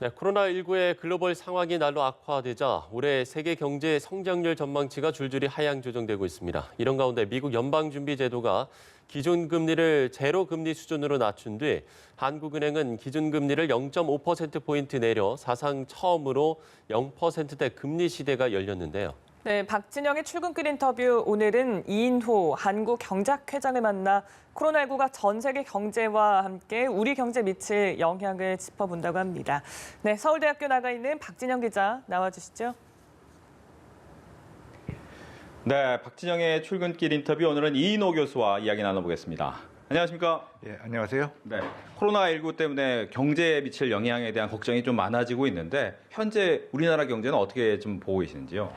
네, 코로나19의 글로벌 상황이 날로 악화되자 올해 세계 경제 성장률 전망치가 줄줄이 하향 조정되고 있습니다. 이런 가운데 미국 연방준비제도가 기준금리를 제로 금리 수준으로 낮춘 뒤 한국은행은 기준금리를 0.5%포인트 내려 사상 처음으로 0%대 금리 시대가 열렸는데요. 네, 박진영의 출근길 인터뷰. 오늘은 이인호 한국경제학회장을 만나 코로나19가 전 세계 경제와 함께 우리 경제에 미칠 영향을 짚어본다고 합니다. 네, 서울대학교 나가 있는 박진영 기자 나와주시죠. 네, 박진영의 출근길 인터뷰. 오늘은 이인호 교수와 이야기 나눠보겠습니다. 안녕하십니까? 예, 안녕하세요. 네, 코로나19 때문에 경제에 미칠 영향에 대한 걱정이 좀 많아지고 있는데 현재 우리나라 경제는 어떻게 좀 보고 계시는지요?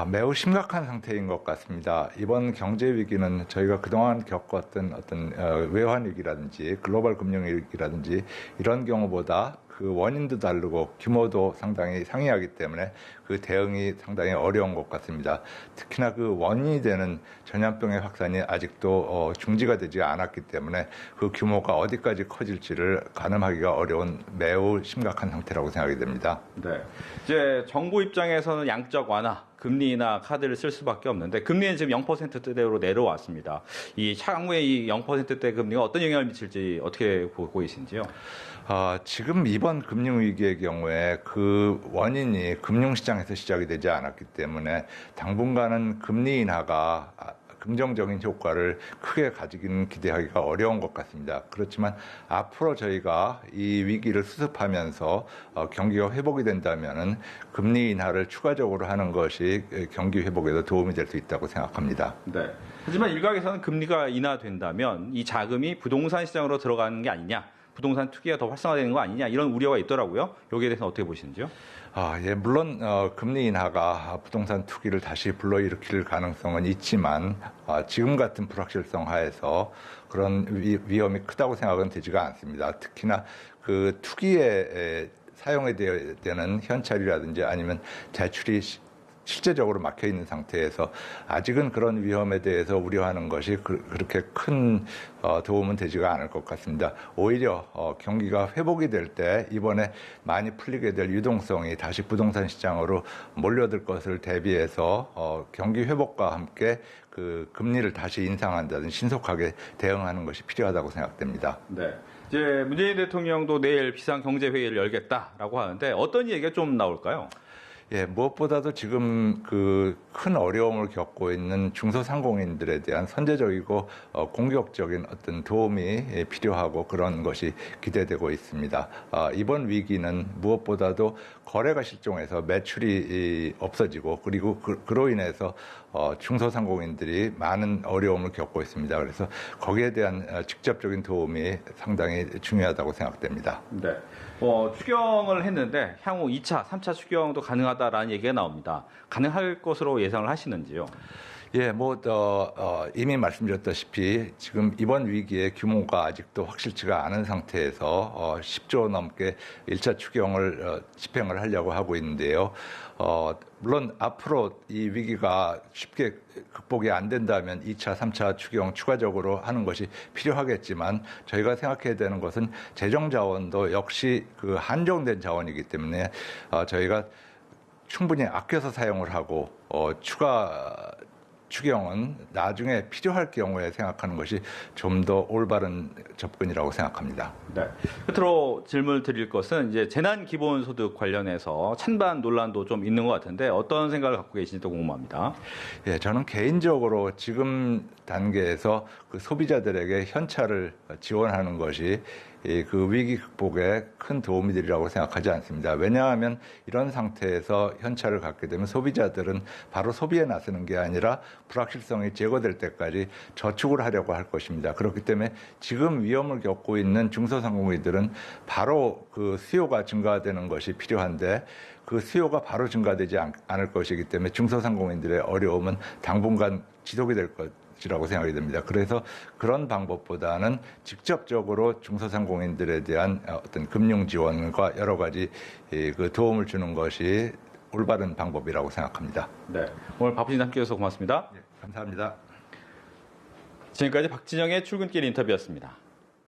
매우 심각한 상태인 것 같습니다. 이번 경제 위기는 저희가 그동안 겪었던 어떤 외환 위기라든지 글로벌 금융 위기라든지 이런 경우보다 그 원인도 다르고 규모도 상당히 상이하기 때문에 그 대응이 상당히 어려운 것 같습니다. 특히나 그 원인이 되는 전염병의 확산이 아직도 중지가 되지 않았기 때문에 그 규모가 어디까지 커질지를 가늠하기가 어려운 매우 심각한 상태라고 생각이 됩니다. 네, 이제 정부 입장에서는 양적 완화, 금리나 카드를 쓸 수밖에 없는데 금리는 지금 0%대로 내려왔습니다. 이 향후에 이 0%대 금리가 어떤 영향을 미칠지 어떻게 보고 계신지요? 지금 이번 금융위기의 경우에 그 원인이 금융시장에서 시작이 되지 않았기 때문에 당분간은 금리 인하가 긍정적인 효과를 크게 가지기는 기대하기가 어려운 것 같습니다. 그렇지만 앞으로 저희가 이 위기를 수습하면서 경기가 회복이 된다면은 금리 인하를 추가적으로 하는 것이 경기 회복에도 도움이 될 수 있다고 생각합니다. 네. 하지만 일각에서는 금리가 인하된다면 이 자금이 부동산 시장으로 들어가는 게 아니냐, 부동산 투기가 더 활성화되는 거 아니냐 이런 우려가 있더라고요. 여기에 대해서는 어떻게 보시는지요? 예, 물론 금리 인하가 부동산 투기를 다시 불러일으킬 가능성은 있지만 지금 같은 불확실성 하에서 그런 위험이 크다고 생각은 되지가 않습니다. 특히나 그 투기에 사용이 되는 현찰이라든지 아니면 대출이 실제적으로 막혀 있는 상태에서 아직은 그런 위험에 대해서 우려하는 것이 그렇게 큰 도움은 되지가 않을 것 같습니다. 오히려 경기가 회복이 될 때 이번에 많이 풀리게 될 유동성이 다시 부동산 시장으로 몰려들 것을 대비해서 경기 회복과 함께 그 금리를 다시 인상한다든지 신속하게 대응하는 것이 필요하다고 생각됩니다. 네. 이제 문재인 대통령도 내일 비상경제회의를 열겠다라고 하는데 어떤 얘기가 좀 나올까요? 예, 무엇보다도 지금 그 큰 어려움을 겪고 있는 중소상공인들에 대한 선제적이고 공격적인 어떤 도움이 필요하고 그런 것이 기대되고 있습니다. 이번 위기는 무엇보다도 거래가 실종해서 매출이 없어지고 그리고 그로 인해서 중소상공인들이 많은 어려움을 겪고 있습니다. 그래서 거기에 대한 직접적인 도움이 상당히 중요하다고 생각됩니다. 네. 추경을 했는데 향후 2차, 3차 추경도 가능하다라는 얘기가 나옵니다. 가능할 것으로 예상을 하시는지요? 예, 이미 말씀드렸다시피 지금 이번 위기의 규모가 아직도 확실치가 않은 상태에서 10조 넘게 1차 추경을 집행을 하려고 하고 있는데요. 물론 앞으로 이 위기가 쉽게 극복이 안 된다면 2차, 3차 추경 추가적으로 하는 것이 필요하겠지만 저희가 생각해야 되는 것은 재정 자원도 역시 그 한정된 자원이기 때문에 저희가 충분히 아껴서 사용을 하고 추가 추경은 나중에 필요할 경우에 생각하는 것이 좀 더 올바른 접근이라고 생각합니다. 네. 끝으로 질문을 드릴 것은 이제 재난기본소득 관련해서 찬반 논란도 좀 있는 것 같은데 어떤 생각을 갖고 계신지도 궁금합니다. 예, 저는 개인적으로 지금 단계에서 그 소비자들에게 현찰을 지원하는 것이 그 위기 극복에 큰 도움이 되리라고 생각하지 않습니다. 왜냐하면 이런 상태에서 현찰을 갖게 되면 소비자들은 바로 소비에 나서는 게 아니라 불확실성이 제거될 때까지 저축을 하려고 할 것입니다. 그렇기 때문에 지금 위험을 겪고 있는 중소상공인들은 바로 그 수요가 증가되는 것이 필요한데 그 수요가 바로 증가되지 않을 것이기 때문에 중소상공인들의 어려움은 당분간 지속이 될 것이라고 생각이 됩니다. 그래서 그런 방법보다는 직접적으로 중소상공인들에 대한 어떤 금융 지원과 여러 가지 그 도움을 주는 것이 올바른 방법이라고 생각합니다. 네, 오늘 바쁘신 함께 해주셔서 고맙습니다. 네, 감사합니다. 지금까지 박진영의 출근길 인터뷰였습니다.